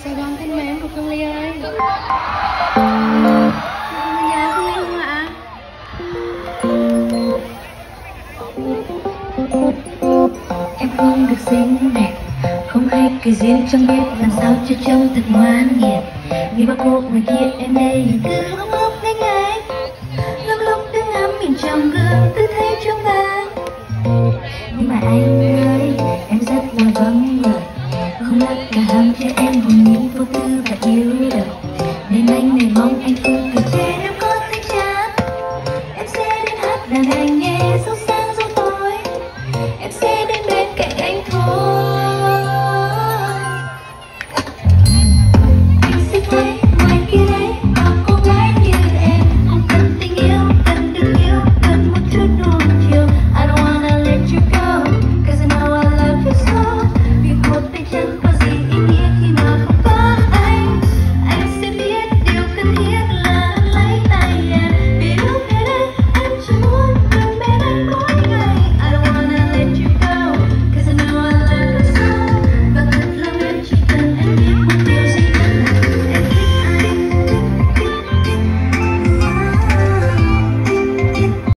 Sài Gòn thân mến của Phương Ly ơi. Nhà Phương Ly không ạ? Em không được xinh đẹp, không hay cười duyên, chẳng biết làm sao cho trông thật ngoan hiền. Vì bao cô ngoài kia em đây cứ ngốc ngốc ngây ngây, lúc lúc đứng ngắm mình trong gương cứ thấy trong vàng. Nhưng mà anh ơi, em rất là vắng người, không lát cả ham cho em hồn nhiên.